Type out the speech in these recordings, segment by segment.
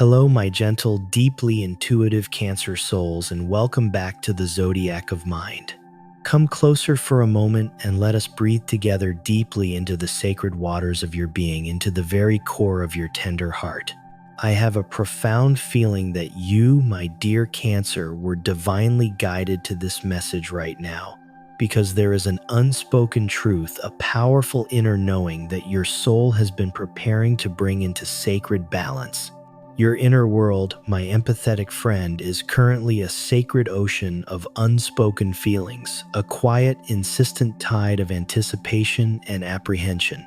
Hello, my gentle, deeply intuitive Cancer souls, and welcome back to the Zodiac of Mind. Come closer for a moment and let us breathe together deeply into the sacred waters of your being, into the very core of your tender heart. I have a profound feeling that you, my dear Cancer, were divinely guided to this message right now, because there is an unspoken truth, a powerful inner knowing that your soul has been preparing to bring into sacred balance. Your inner world, my empathetic friend, is currently a sacred ocean of unspoken feelings, a quiet, insistent tide of anticipation and apprehension.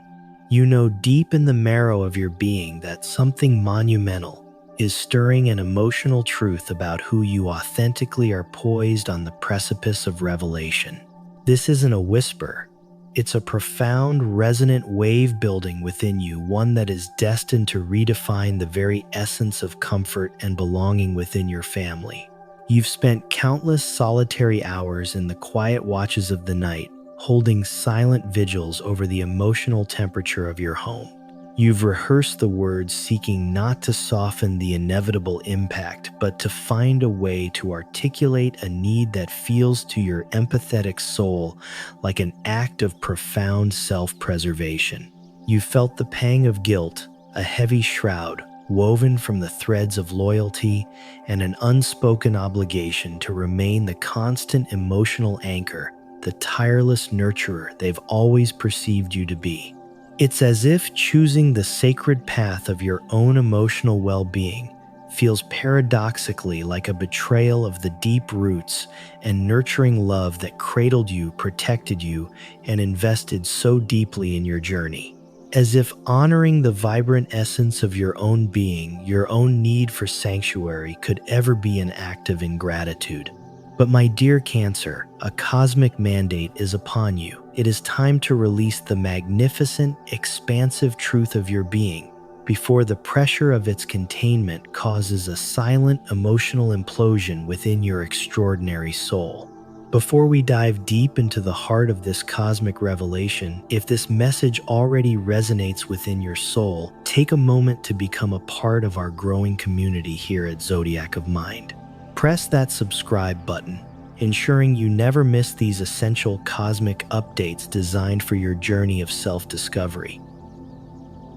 You know deep in the marrow of your being that something monumental is stirring, an emotional truth about who you authentically are, poised on the precipice of revelation. This isn't a whisper. It's a profound, resonant wave building within you, one that is destined to redefine the very essence of comfort and belonging within your family. You've spent countless solitary hours in the quiet watches of the night, holding silent vigils over the emotional temperature of your home. You've rehearsed the words, seeking not to soften the inevitable impact, but to find a way to articulate a need that feels to your empathetic soul like an act of profound self-preservation. You felt the pang of guilt, a heavy shroud woven from the threads of loyalty, and an unspoken obligation to remain the constant emotional anchor, the tireless nurturer they've always perceived you to be. It's as if choosing the sacred path of your own emotional well-being feels paradoxically like a betrayal of the deep roots and nurturing love that cradled you, protected you, and invested so deeply in your journey. As if honoring the vibrant essence of your own being, your own need for sanctuary, could ever be an act of ingratitude. But my dear Cancer, a cosmic mandate is upon you. It is time to release the magnificent, expansive truth of your being before the pressure of its containment causes a silent emotional implosion within your extraordinary soul. Before we dive deep into the heart of this cosmic revelation, if this message already resonates within your soul, take a moment to become a part of our growing community here at Zodiac of Mind. Press that subscribe button, ensuring you never miss these essential cosmic updates designed for your journey of self-discovery.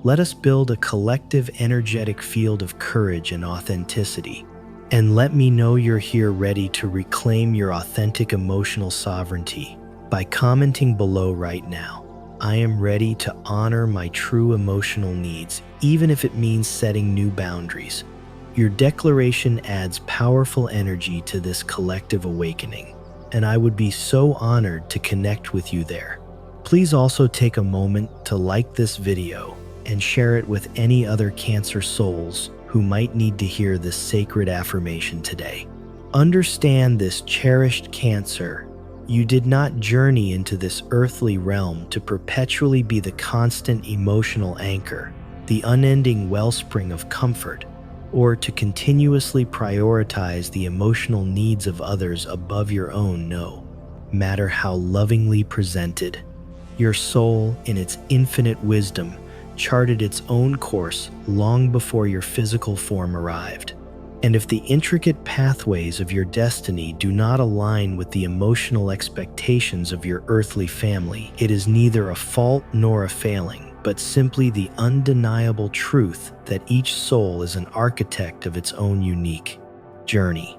Let us build a collective energetic field of courage and authenticity. And let me know you're here ready to reclaim your authentic emotional sovereignty by commenting below right now. I am ready to honor my true emotional needs, even if it means setting new boundaries. Your declaration adds powerful energy to this collective awakening, and I would be so honored to connect with you there. Please also take a moment to like this video and share it with any other Cancer souls who might need to hear this sacred affirmation today. Understand this, cherished Cancer. You did not journey into this earthly realm to perpetually be the constant emotional anchor, the unending wellspring of comfort, or to continuously prioritize the emotional needs of others above your own. No matter how lovingly presented, your soul, in its infinite wisdom, charted its own course long before your physical form arrived. And if the intricate pathways of your destiny do not align with the emotional expectations of your earthly family, it is neither a fault nor a failing, but simply the undeniable truth that each soul is an architect of its own unique journey.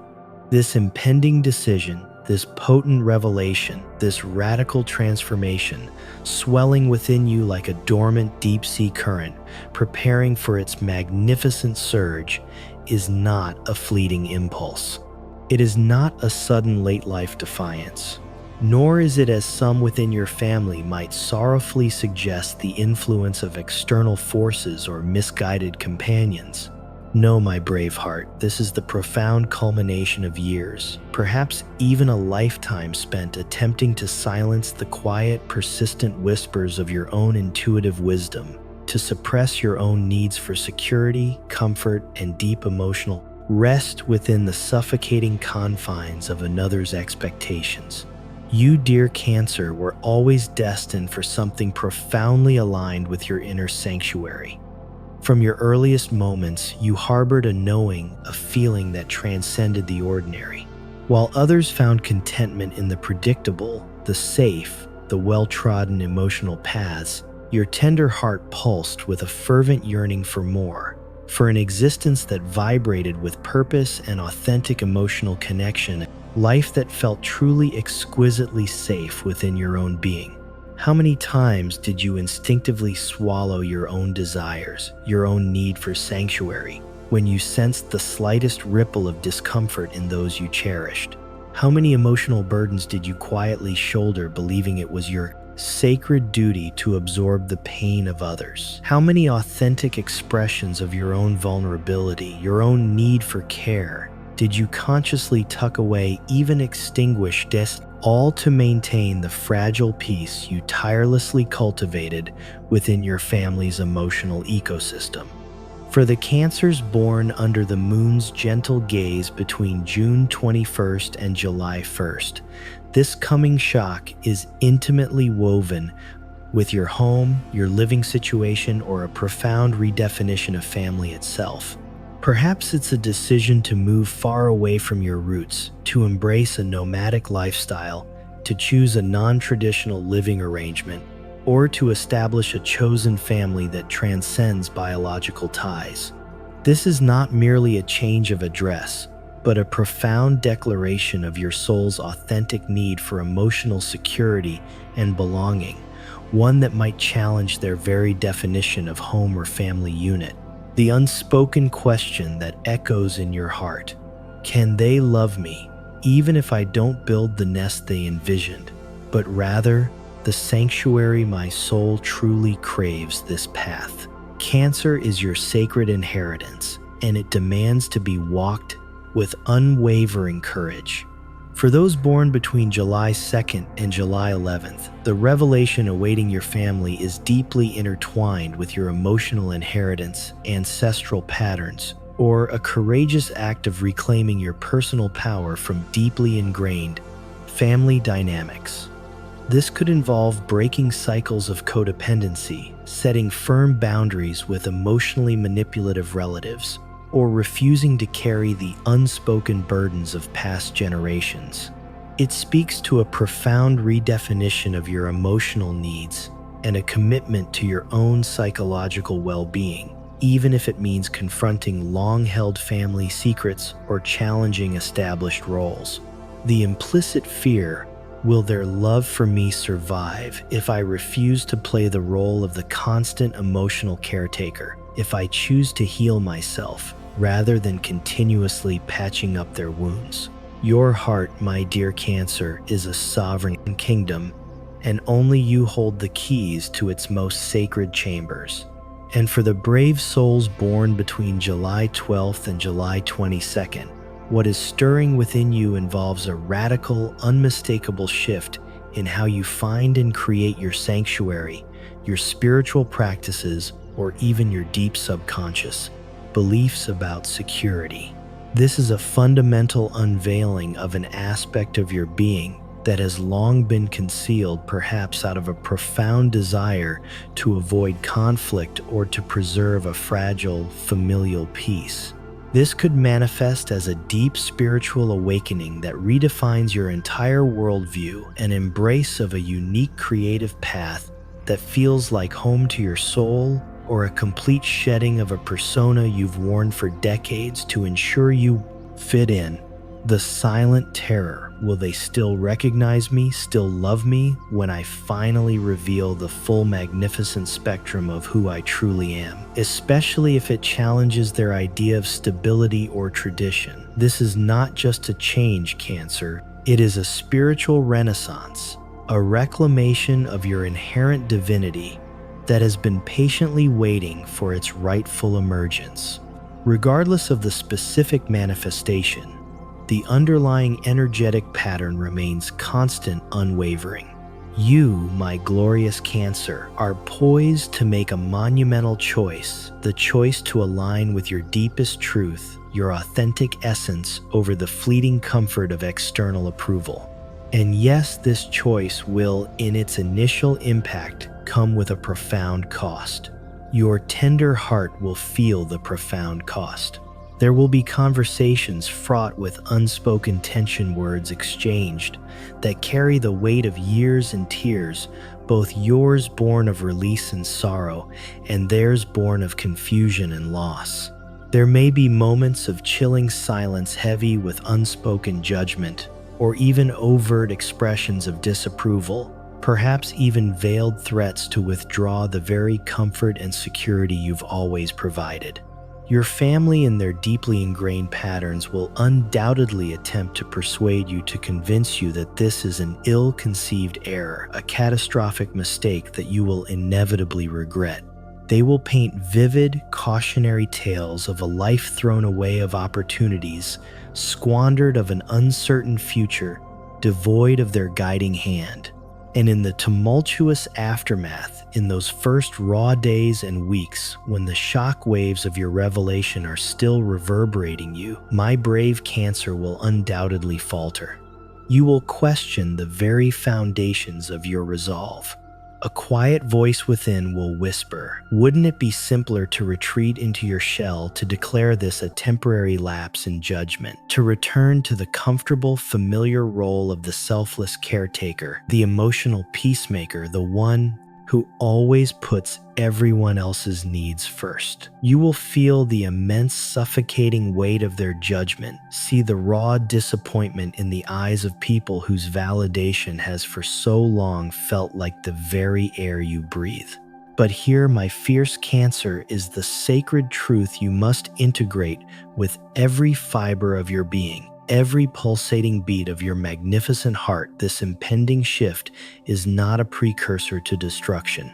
This impending decision, this potent revelation, this radical transformation, swelling within you like a dormant deep-sea current, preparing for its magnificent surge, is not a fleeting impulse. It is not a sudden late-life defiance. Nor is it, as some within your family might sorrowfully suggest, the influence of external forces or misguided companions. No, my brave heart, this is the profound culmination of years, perhaps even a lifetime spent attempting to silence the quiet, persistent whispers of your own intuitive wisdom, to suppress your own needs for security, comfort, and deep emotional rest within the suffocating confines of another's expectations. You, dear Cancer, were always destined for something profoundly aligned with your inner sanctuary. From your earliest moments, you harbored a knowing, a feeling that transcended the ordinary. While others found contentment in the predictable, the safe, the well-trodden emotional paths, your tender heart pulsed with a fervent yearning for more, for an existence that vibrated with purpose and authentic emotional connection, life that felt truly exquisitely safe within your own being. How many times did you instinctively swallow your own desires, your own need for sanctuary, when you sensed the slightest ripple of discomfort in those you cherished? How many emotional burdens did you quietly shoulder, believing it was your sacred duty to absorb the pain of others? How many authentic expressions of your own vulnerability, your own need for care, did you consciously tuck away, even extinguish, all to maintain the fragile peace you tirelessly cultivated within your family's emotional ecosystem? For the Cancers born under the moon's gentle gaze between June 21st and July 1st, this coming shock is intimately woven with your home, your living situation, or a profound redefinition of family itself. Perhaps it's a decision to move far away from your roots, to embrace a nomadic lifestyle, to choose a non-traditional living arrangement, or to establish a chosen family that transcends biological ties. This is not merely a change of address, but a profound declaration of your soul's authentic need for emotional security and belonging, one that might challenge their very definition of home or family unit. The unspoken question that echoes in your heart: can they love me, even if I don't build the nest they envisioned, but rather the sanctuary my soul truly craves? This path, Cancer, is your sacred inheritance, and it demands to be walked with unwavering courage. For those born between July 2nd and July 11th, the revelation awaiting your family is deeply intertwined with your emotional inheritance, ancestral patterns, or a courageous act of reclaiming your personal power from deeply ingrained family dynamics. This could involve breaking cycles of codependency, setting firm boundaries with emotionally manipulative relatives, or refusing to carry the unspoken burdens of past generations. It speaks to a profound redefinition of your emotional needs and a commitment to your own psychological well-being, even if it means confronting long-held family secrets or challenging established roles. The implicit fear: will their love for me survive if I refuse to play the role of the constant emotional caretaker, if I choose to heal myself rather than continuously patching up their wounds? Your heart, my dear Cancer, is a sovereign kingdom, and only you hold the keys to its most sacred chambers. And for the brave souls born between July 12th and July 22nd, what is stirring within you involves a radical, unmistakable shift in how you find and create your sanctuary, your spiritual practices, or even your deep subconscious beliefs about security. This is a fundamental unveiling of an aspect of your being that has long been concealed, perhaps out of a profound desire to avoid conflict or to preserve a fragile familial peace. This could manifest as a deep spiritual awakening that redefines your entire worldview, an embrace of a unique creative path that feels like home to your soul, or a complete shedding of a persona you've worn for decades to ensure you fit in. The silent terror: will they still recognize me, still love me, when I finally reveal the full magnificent spectrum of who I truly am, especially if it challenges their idea of stability or tradition? This is not just a change, Cancer. It is a spiritual renaissance, a reclamation of your inherent divinity that has been patiently waiting for its rightful emergence. Regardless of the specific manifestation, the underlying energetic pattern remains constant, unwavering. You, my glorious Cancer, are poised to make a monumental choice, the choice to align with your deepest truth, your authentic essence, over the fleeting comfort of external approval. And yes, this choice will, in its initial impact, come with a profound cost. Your tender heart will feel the profound cost. There will be conversations fraught with unspoken tension, words exchanged that carry the weight of years and tears, both yours born of release and sorrow, and theirs born of confusion and loss. There may be moments of chilling silence heavy with unspoken judgment, or even overt expressions of disapproval, perhaps even veiled threats to withdraw the very comfort and security you've always provided. Your family and their deeply ingrained patterns will undoubtedly attempt to persuade you to convince you that this is an ill-conceived error, a catastrophic mistake that you will inevitably regret. They will paint vivid, cautionary tales of a life thrown away, of opportunities squandered, of an uncertain future devoid of their guiding hand. And in the tumultuous aftermath, in those first raw days and weeks, when the shock waves of your revelation are still reverberating you, my brave Cancer will undoubtedly falter. You will question the very foundations of your resolve. A quiet voice within will whisper, "Wouldn't it be simpler to retreat into your shell, to declare this a temporary lapse in judgment, to return to the comfortable, familiar role of the selfless caretaker, the emotional peacemaker, the one who always puts everyone else's needs first?" You will feel the immense, suffocating weight of their judgment, see the raw disappointment in the eyes of people whose validation has for so long felt like the very air you breathe. But here, my fierce Cancer, is the sacred truth you must integrate with every fiber of your being. Every pulsating beat of your magnificent heart. This impending shift is not a precursor to destruction.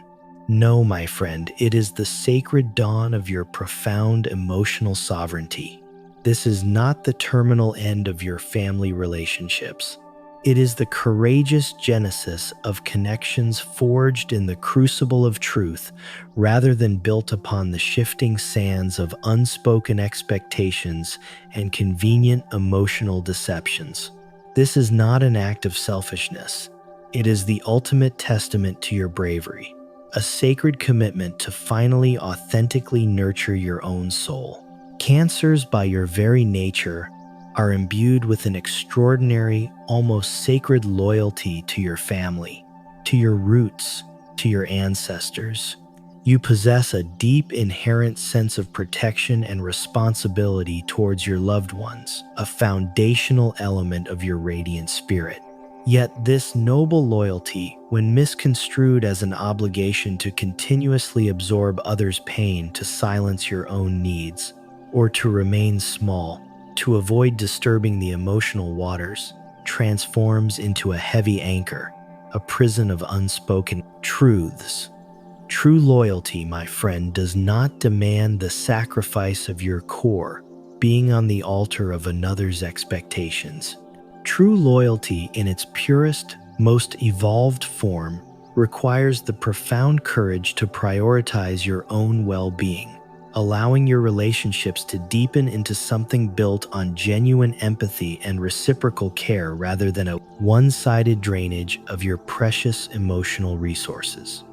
No, my friend, it is the sacred dawn of your profound emotional sovereignty. This is not the terminal end of your family relationships. It is the courageous genesis of connections forged in the crucible of truth, rather than built upon the shifting sands of unspoken expectations and convenient emotional deceptions. This is not an act of selfishness. It is the ultimate testament to your bravery, a sacred commitment to finally authentically nurture your own soul. Cancers, by your very nature, are imbued with an extraordinary, almost sacred loyalty to your family, to your roots, to your ancestors. You possess a deep inherent sense of protection and responsibility towards your loved ones, a foundational element of your radiant spirit. Yet this noble loyalty, when misconstrued as an obligation to continuously absorb others' pain, to silence your own needs, or to remain small, to avoid disturbing the emotional waters, transforms into a heavy anchor, a prison of unspoken truths. True loyalty, my friend, does not demand the sacrifice of your core, being on the altar of another's expectations. True loyalty, in its purest, most evolved form, requires the profound courage to prioritize your own well-being, allowing your relationships to deepen into something built on genuine empathy and reciprocal care rather than a one-sided drainage of your precious emotional resources.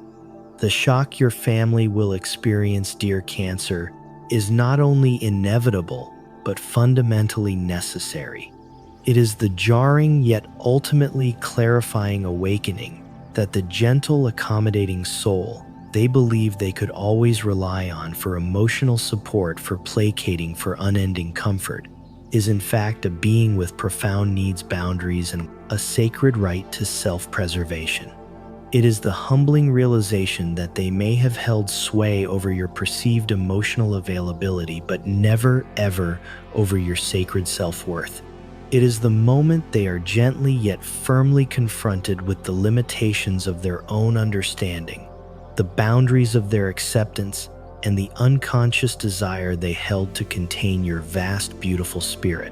The shock your family will experience, dear Cancer, is not only inevitable, but fundamentally necessary. It is the jarring yet ultimately clarifying awakening that the gentle, accommodating soul they believed they could always rely on for emotional support, for placating, for unending comfort, is in fact a being with profound needs, boundaries, and a sacred right to self-preservation. It is the humbling realization that they may have held sway over your perceived emotional availability, but never, ever over your sacred self-worth. It is the moment they are gently yet firmly confronted with the limitations of their own understanding, the boundaries of their acceptance, and the unconscious desire they held to contain your vast, beautiful spirit.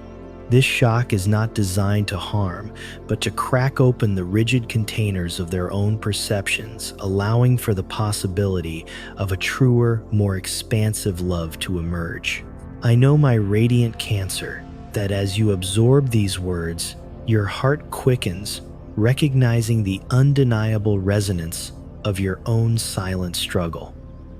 This shock is not designed to harm, but to crack open the rigid containers of their own perceptions, allowing for the possibility of a truer, more expansive love to emerge. I know, my radiant Cancer, that as you absorb these words, your heart quickens, recognizing the undeniable resonance of your own silent struggle.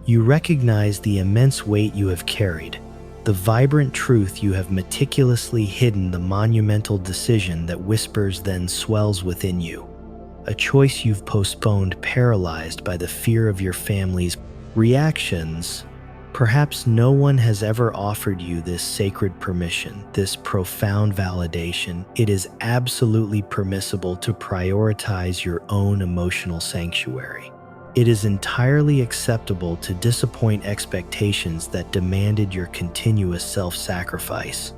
You recognize the immense weight you have carried, the vibrant truth you have meticulously hidden, the monumental decision that whispers then swells within you. A choice you've postponed, paralyzed by the fear of your family's reactions. Perhaps no one has ever offered you this sacred permission, this profound validation. It is absolutely permissible to prioritize your own emotional sanctuary. It is entirely acceptable to disappoint expectations that demanded your continuous self-sacrifice.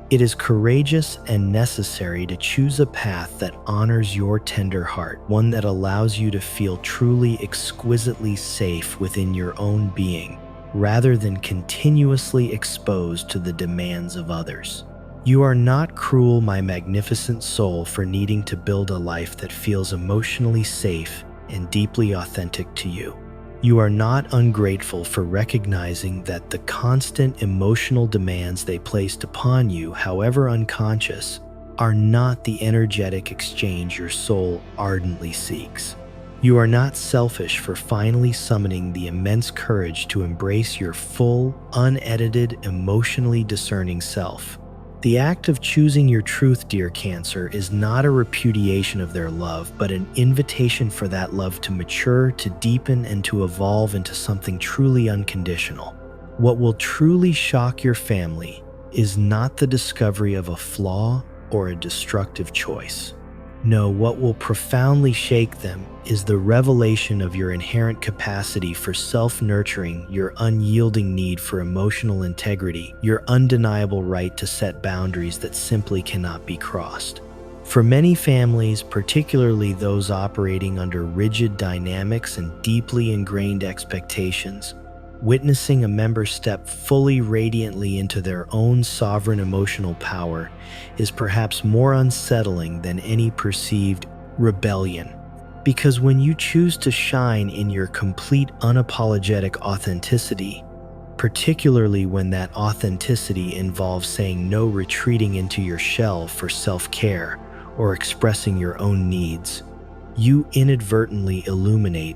It is courageous and necessary to choose a path that honors your tender heart, one that allows you to feel truly exquisitely safe within your own being, rather than continuously exposed to the demands of others. You are not cruel, my magnificent soul, for needing to build a life that feels emotionally safe and deeply authentic to you. You are not ungrateful for recognizing that the constant emotional demands they placed upon you, however unconscious, are not the energetic exchange your soul ardently seeks. You are not selfish for finally summoning the immense courage to embrace your full, unedited, emotionally discerning self. The act of choosing your truth, dear Cancer, is not a repudiation of their love, but an invitation for that love to mature, to deepen, and to evolve into something truly unconditional. What will truly shock your family is not the discovery of a flaw or a destructive choice. No, what will profoundly shake them is the revelation of your inherent capacity for self-nurturing, your unyielding need for emotional integrity, your undeniable right to set boundaries that simply cannot be crossed. For many families, particularly those operating under rigid dynamics and deeply ingrained expectations, witnessing a member step fully radiantly into their own sovereign emotional power is perhaps more unsettling than any perceived rebellion. Because when you choose to shine in your complete unapologetic authenticity, particularly when that authenticity involves saying no, retreating into your shell for self-care, or expressing your own needs, you inadvertently illuminate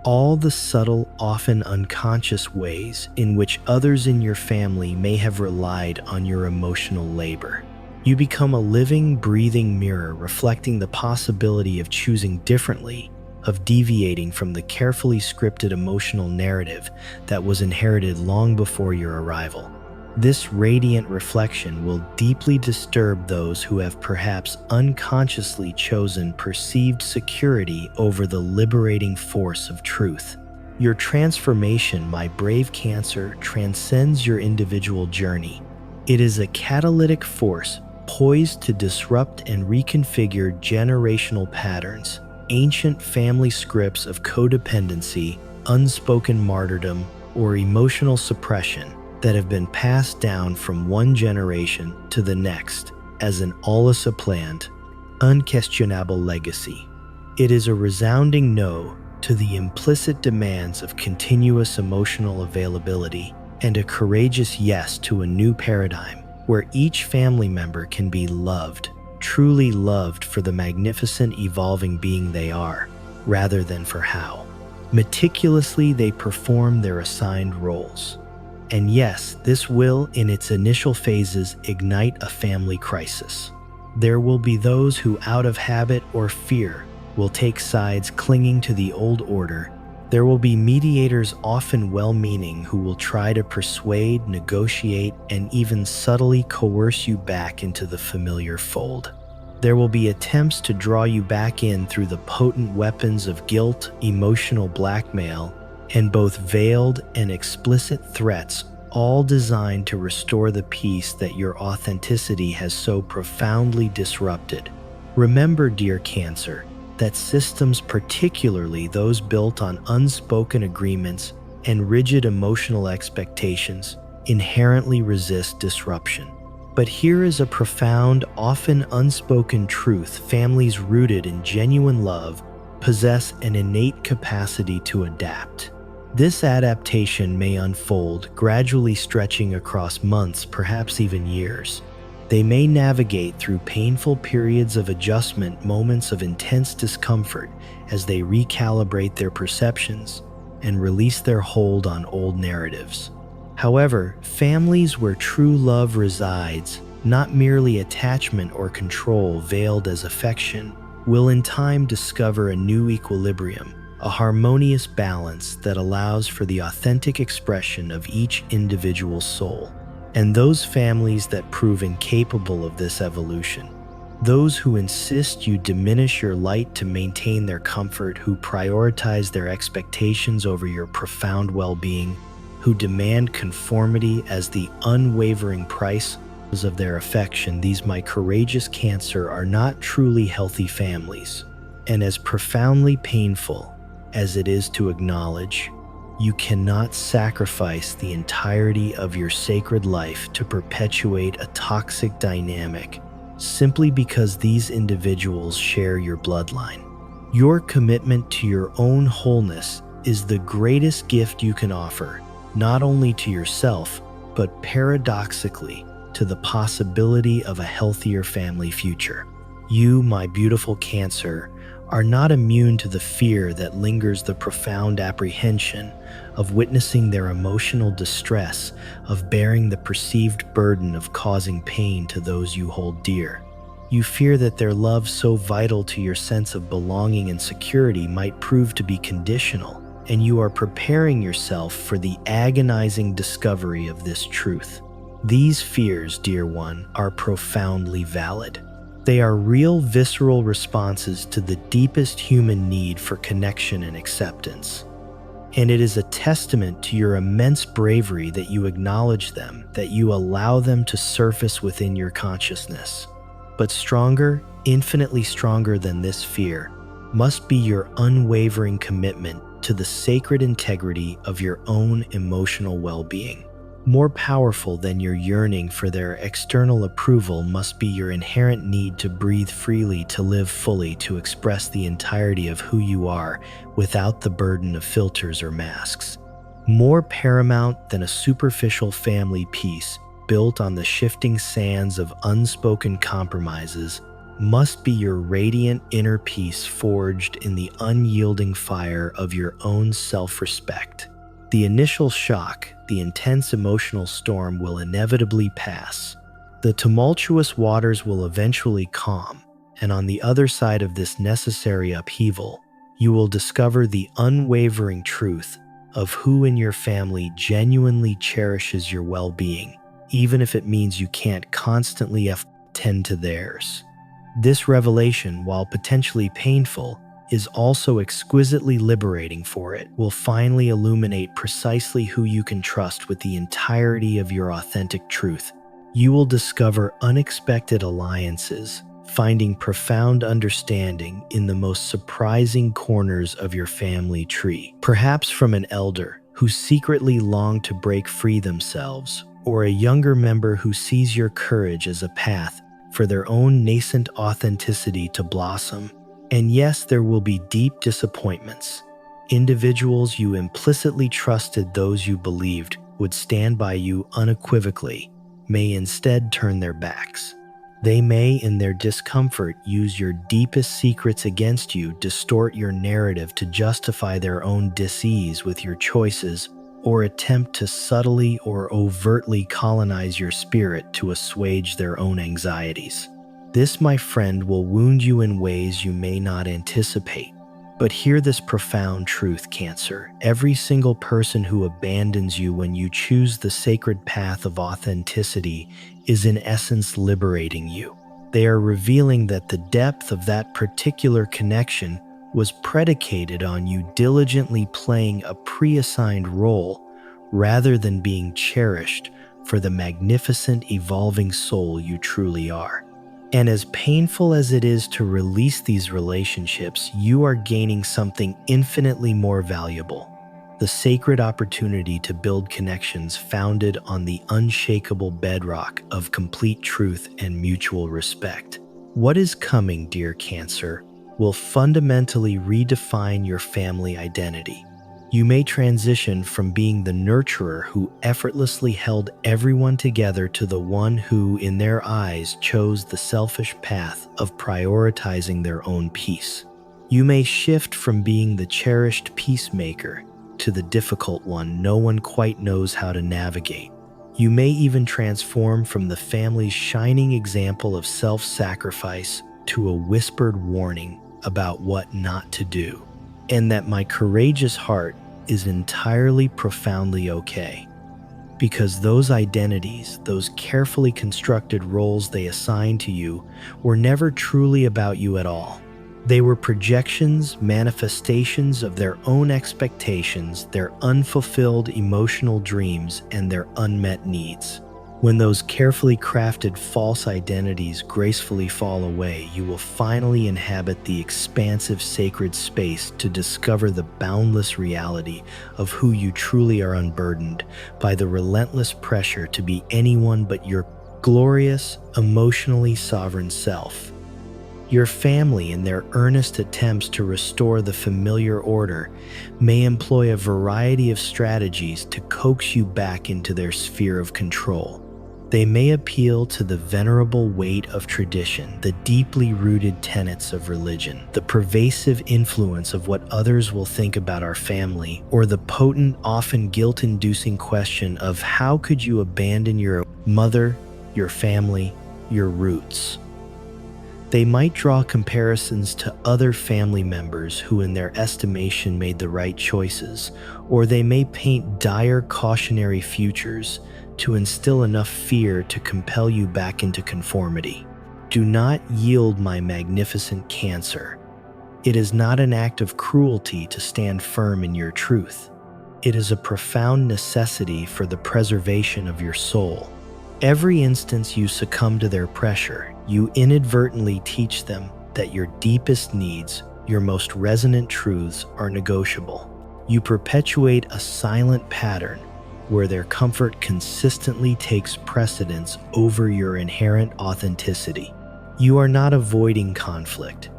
all the subtle, often unconscious ways in which others in your family may have relied on your emotional labor. You become a living, breathing mirror reflecting the possibility of choosing differently, of deviating from the carefully scripted emotional narrative that was inherited long before your arrival. This radiant reflection will deeply disturb those who have perhaps unconsciously chosen perceived security over the liberating force of truth. Your transformation, my brave Cancer, transcends your individual journey. It is a catalytic force poised to disrupt and reconfigure generational patterns, ancient family scripts of codependency, unspoken martyrdom, or emotional suppression that have been passed down from one generation to the next as an unquestionable legacy. It is a resounding no to the implicit demands of continuous emotional availability and a courageous yes to a new paradigm where each family member can be loved, truly loved for the magnificent evolving being they are, rather than for how meticulously they perform their assigned roles. And yes, this will, in its initial phases, ignite a family crisis. There will be those who, out of habit or fear, will take sides clinging to the old order. There will be mediators, often well-meaning, who will try to persuade, negotiate, and even subtly coerce you back into the familiar fold. There will be attempts to draw you back in through the potent weapons of guilt, emotional blackmail, and both veiled and explicit threats, all designed to restore the peace that your authenticity has so profoundly disrupted. Remember, dear Cancer, that systems, particularly those built on unspoken agreements and rigid emotional expectations, inherently resist disruption. But here is a profound, often unspoken truth: families rooted in genuine love possess an innate capacity to adapt. This adaptation may unfold, gradually stretching across months, perhaps even years. They may navigate through painful periods of adjustment, moments of intense discomfort as they recalibrate their perceptions, and release their hold on old narratives. However, families where true love resides, not merely attachment or control veiled as affection, will in time discover a new equilibrium, a harmonious balance that allows for the authentic expression of each individual soul. And those families that prove incapable of this evolution, those who insist you diminish your light to maintain their comfort, who prioritize their expectations over your profound well-being, who demand conformity as the unwavering price of their affection, these my courageous Cancer are not truly healthy families. And as profoundly painful as it is to acknowledge, you cannot sacrifice the entirety of your sacred life to perpetuate a toxic dynamic simply because these individuals share your bloodline. Your commitment to your own wholeness is the greatest gift you can offer, not only to yourself, but paradoxically, to the possibility of a healthier family future. You, my beautiful Cancer, are not immune to the fear that lingers, the profound apprehension of witnessing their emotional distress, of bearing the perceived burden of causing pain to those you hold dear. You fear that their love, so vital to your sense of belonging and security, might prove to be conditional, and you are preparing yourself for the agonizing discovery of this truth. These fears, dear one, are profoundly valid. They are real, visceral responses to the deepest human need for connection and acceptance. And it is a testament to your immense bravery that you acknowledge them, that you allow them to surface within your consciousness. But stronger, infinitely stronger than this fear, must be your unwavering commitment to the sacred integrity of your own emotional well-being. More powerful than your yearning for their external approval must be your inherent need to breathe freely, to live fully, to express the entirety of who you are without the burden of filters or masks. More paramount than a superficial family peace built on the shifting sands of unspoken compromises must be your radiant inner peace forged in the unyielding fire of your own self-respect. The initial shock, the intense emotional storm, will inevitably pass. The tumultuous waters will eventually calm, and on the other side of this necessary upheaval, you will discover the unwavering truth of who in your family genuinely cherishes your well-being, even if it means you can't constantly attend to theirs. This revelation, while potentially painful, is also exquisitely liberating, for it will finally illuminate precisely who you can trust with the entirety of your authentic truth. You will discover unexpected alliances, finding profound understanding in the most surprising corners of your family tree, perhaps from an elder who secretly longed to break free themselves, or a younger member who sees your courage as a path for their own nascent authenticity to blossom. And yes, there will be deep disappointments. Individuals you implicitly trusted, those you believed would stand by you unequivocally, may instead turn their backs. They may, in their discomfort, use your deepest secrets against you, distort your narrative to justify their own dis-ease with your choices, or attempt to subtly or overtly colonize your spirit to assuage their own anxieties. This, my friend, will wound you in ways you may not anticipate. But hear this profound truth, Cancer. Every single person who abandons you when you choose the sacred path of authenticity is in essence liberating you. They are revealing that the depth of that particular connection was predicated on you diligently playing a pre-assigned role rather than being cherished for the magnificent evolving soul you truly are. And as painful as it is to release these relationships, you are gaining something infinitely more valuable: the sacred opportunity to build connections founded on the unshakable bedrock of complete truth and mutual respect. What is coming, dear Cancer, will fundamentally redefine your family identity. You may transition from being the nurturer who effortlessly held everyone together to the one who, in their eyes, chose the selfish path of prioritizing their own peace. You may shift from being the cherished peacemaker to the difficult one no one quite knows how to navigate. You may even transform from the family's shining example of self-sacrifice to a whispered warning about what not to do, and that my courageous heart is entirely profoundly okay. Because those identities, those carefully constructed roles they assigned to you, were never truly about you at all. They were projections, manifestations of their own expectations, their unfulfilled emotional dreams, and their unmet needs. When those carefully crafted false identities gracefully fall away, you will finally inhabit the expansive sacred space to discover the boundless reality of who you truly are, unburdened by the relentless pressure to be anyone but your glorious, emotionally sovereign self. Your family, in their earnest attempts to restore the familiar order, may employ a variety of strategies to coax you back into their sphere of control. They may appeal to the venerable weight of tradition, the deeply rooted tenets of religion, the pervasive influence of what others will think about our family, or the potent, often guilt-inducing question of how could you abandon your mother, your family, your roots. They might draw comparisons to other family members who in their estimation made the right choices, or they may paint dire cautionary futures to instill enough fear to compel you back into conformity. Do not yield, my magnificent Cancer. It is not an act of cruelty to stand firm in your truth. It is a profound necessity for the preservation of your soul. Every instance you succumb to their pressure, you inadvertently teach them that your deepest needs, your most resonant truths, are negotiable. You perpetuate a silent pattern where their comfort consistently takes precedence over your inherent authenticity. You are not avoiding conflict.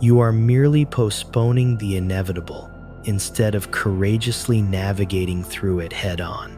You are merely postponing the inevitable instead of courageously navigating through it head-on.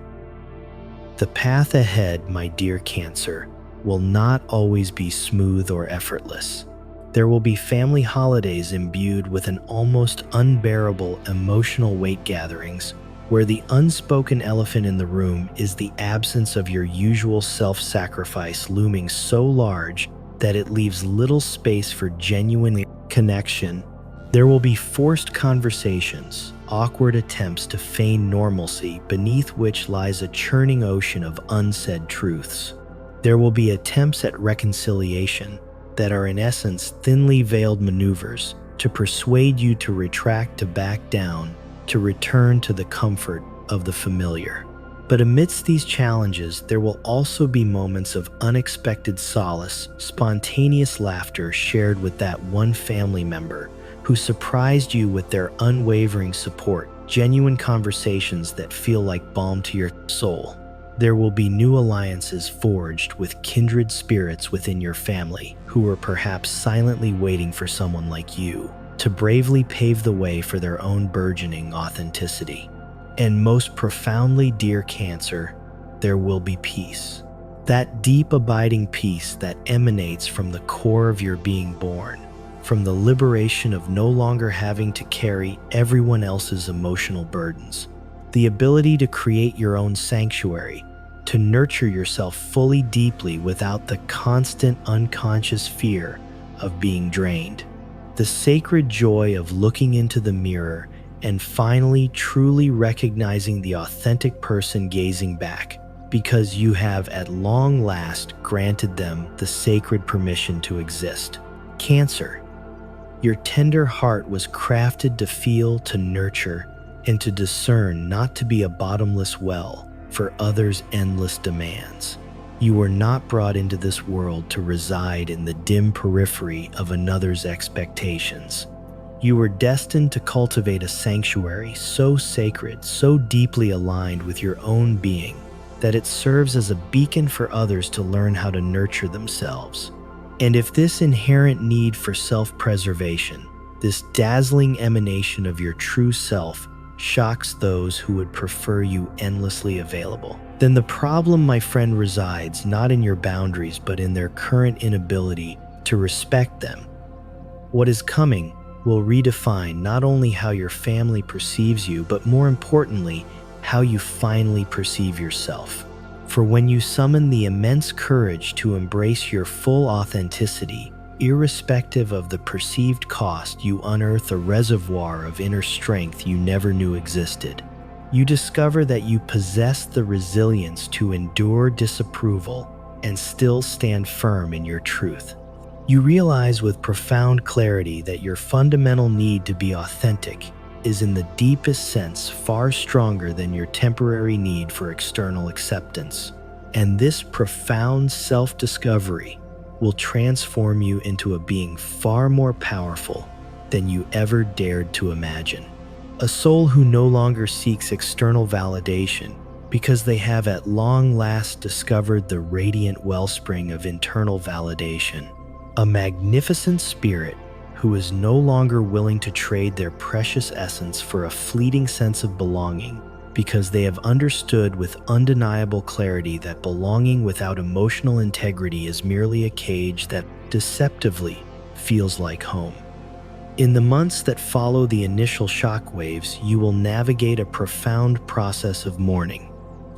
The path ahead, my dear Cancer, will not always be smooth or effortless. There will be family holidays imbued with an almost unbearable emotional weight gatherings where the unspoken elephant in the room is the absence of your usual self-sacrifice looming so large that it leaves little space for genuine connection. There will be forced conversations, awkward attempts to feign normalcy beneath which lies a churning ocean of unsaid truths. There will be attempts at reconciliation that are in essence thinly veiled maneuvers to persuade you to retract, to back down, to return to the comfort of the familiar. But amidst these challenges, there will also be moments of unexpected solace, spontaneous laughter shared with that one family member who surprised you with their unwavering support, genuine conversations that feel like balm to your soul. There will be new alliances forged with kindred spirits within your family who are perhaps silently waiting for someone like you to bravely pave the way for their own burgeoning authenticity. And most profoundly, dear Cancer, there will be peace. That deep, abiding peace that emanates from the core of your being born, from the liberation of no longer having to carry everyone else's emotional burdens, the ability to create your own sanctuary, to nurture yourself fully, deeply, without the constant unconscious fear of being drained. The sacred joy of looking into the mirror and finally truly recognizing the authentic person gazing back, because you have at long last granted them the sacred permission to exist. Cancer, your tender heart was crafted to feel, to nurture, and to discern, not to be a bottomless well for others' endless demands. You were not brought into this world to reside in the dim periphery of another's expectations. You were destined to cultivate a sanctuary so sacred, so deeply aligned with your own being, that it serves as a beacon for others to learn how to nurture themselves. And if this inherent need for self-preservation, this dazzling emanation of your true self, shocks those who would prefer you endlessly available, then the problem, my friend, resides not in your boundaries but in their current inability to respect them. What is coming will redefine not only how your family perceives you, but more importantly, how you finally perceive yourself. For when you summon the immense courage to embrace your full authenticity, irrespective of the perceived cost, you unearth a reservoir of inner strength you never knew existed. You discover that you possess the resilience to endure disapproval and still stand firm in your truth. You realize with profound clarity that your fundamental need to be authentic is in the deepest sense far stronger than your temporary need for external acceptance. And this profound self-discovery will transform you into a being far more powerful than you ever dared to imagine. A soul who no longer seeks external validation because they have at long last discovered the radiant wellspring of internal validation. A magnificent spirit who is no longer willing to trade their precious essence for a fleeting sense of belonging because they have understood with undeniable clarity that belonging without emotional integrity is merely a cage that deceptively feels like home. In the months that follow the initial shockwaves, you will navigate a profound process of mourning.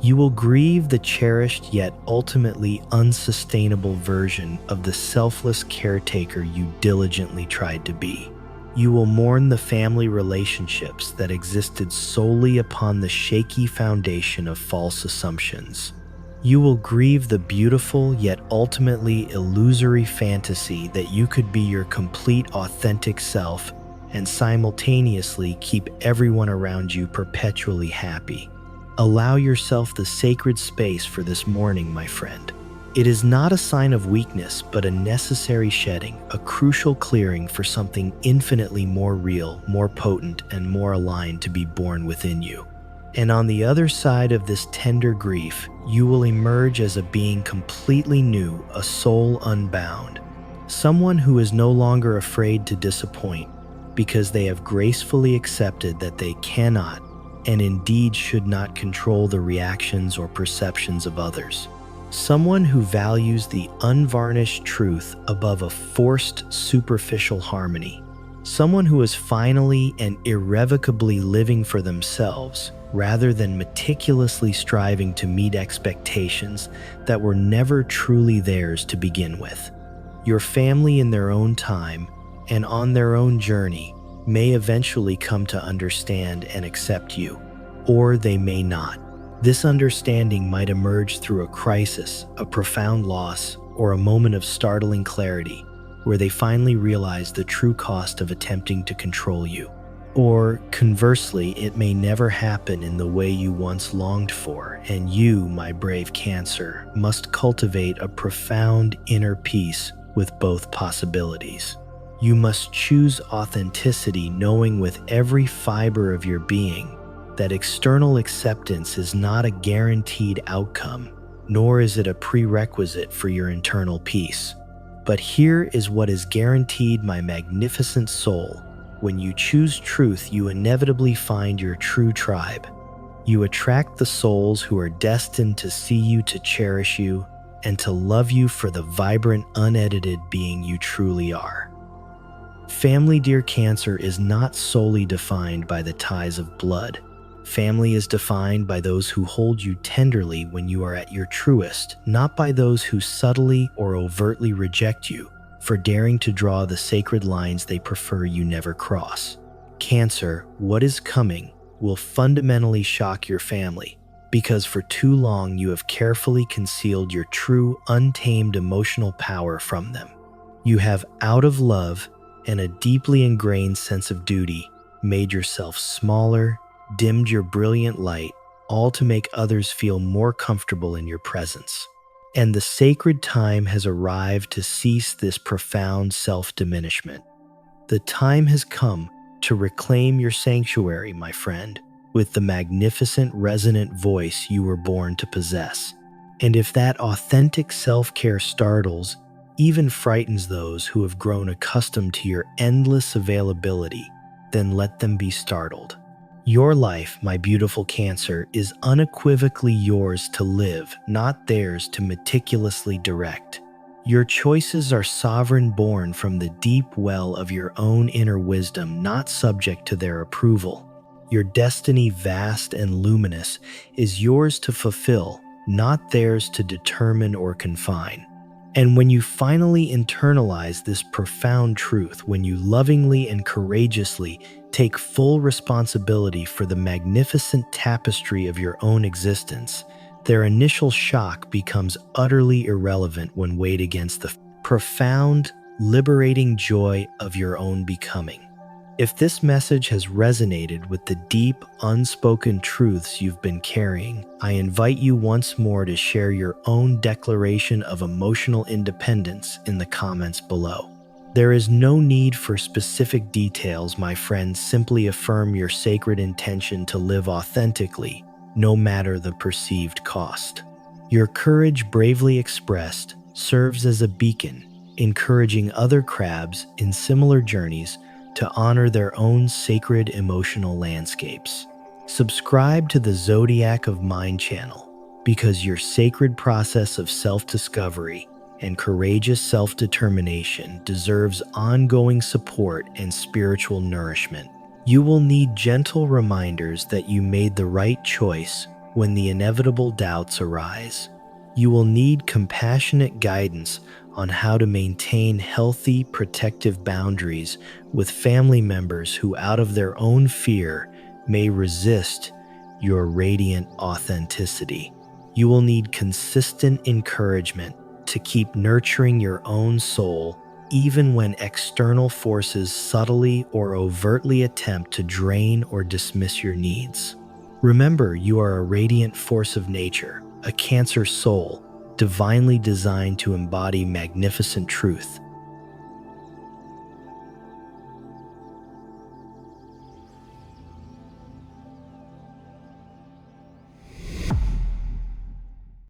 You will grieve the cherished yet ultimately unsustainable version of the selfless caretaker you diligently tried to be. You will mourn the family relationships that existed solely upon the shaky foundation of false assumptions. You will grieve the beautiful yet ultimately illusory fantasy that you could be your complete authentic self and simultaneously keep everyone around you perpetually happy. Allow yourself the sacred space for this mourning, my friend. It is not a sign of weakness, but a necessary shedding, a crucial clearing for something infinitely more real, more potent, and more aligned to be born within you. And on the other side of this tender grief, you will emerge as a being completely new, a soul unbound. Someone who is no longer afraid to disappoint because they have gracefully accepted that they cannot and indeed should not control the reactions or perceptions of others. Someone who values the unvarnished truth above a forced, superficial harmony. Someone who is finally and irrevocably living for themselves rather than meticulously striving to meet expectations that were never truly theirs to begin with. Your family in their own time and on their own journey may eventually come to understand and accept you, or they may not. This understanding might emerge through a crisis, a profound loss, or a moment of startling clarity, where they finally realize the true cost of attempting to control you. Or, conversely, it may never happen in the way you once longed for, and you, my brave Cancer, must cultivate a profound inner peace with both possibilities. You must choose authenticity, knowing with every fiber of your being that external acceptance is not a guaranteed outcome, nor is it a prerequisite for your internal peace. But here is what is guaranteed, my magnificent soul. When you choose truth, you inevitably find your true tribe. You attract the souls who are destined to see you, to cherish you, and to love you for the vibrant, unedited being you truly are. Family, dear Cancer, is not solely defined by the ties of blood. Family is defined by those who hold you tenderly when you are at your truest, not by those who subtly or overtly reject you for daring to draw the sacred lines they prefer you never cross. Cancer, what is coming will fundamentally shock your family, because for too long you have carefully concealed your true, untamed emotional power from them. You have, out of love and a deeply ingrained sense of duty, made yourself smaller, dimmed your brilliant light, all to make others feel more comfortable in your presence. And the sacred time has arrived to cease this profound self-diminishment. The time has come to reclaim your sanctuary, my friend, with the magnificent, resonant voice you were born to possess. And if that authentic self-care startles, even frightens those who have grown accustomed to your endless availability, then let them be startled. Your life, my beautiful Cancer, is unequivocally yours to live, not theirs to meticulously direct. Your choices are sovereign, born from the deep well of your own inner wisdom, not subject to their approval. Your destiny, vast and luminous, is yours to fulfill, not theirs to determine or confine. And when you finally internalize this profound truth, when you lovingly and courageously take full responsibility for the magnificent tapestry of your own existence, their initial shock becomes utterly irrelevant when weighed against the profound, liberating joy of your own becoming. If this message has resonated with the deep, unspoken truths you've been carrying, I invite you once more to share your own declaration of emotional independence in the comments below. There is no need for specific details, my friends. Simply affirm your sacred intention to live authentically, no matter the perceived cost. Your courage, bravely expressed, serves as a beacon, encouraging other crabs in similar journeys to honor their own sacred emotional landscapes. Subscribe to the Zodiac of Mind channel, because your sacred process of self-discovery and courageous self-determination deserves ongoing support and spiritual nourishment. You will need gentle reminders that you made the right choice when the inevitable doubts arise. You will need compassionate guidance on how to maintain healthy, protective boundaries with family members who, out of their own fear, may resist your radiant authenticity. You will need consistent encouragement to keep nurturing your own soul, even when external forces subtly or overtly attempt to drain or dismiss your needs. Remember, you are a radiant force of nature, a Cancer soul, divinely designed to embody magnificent truth.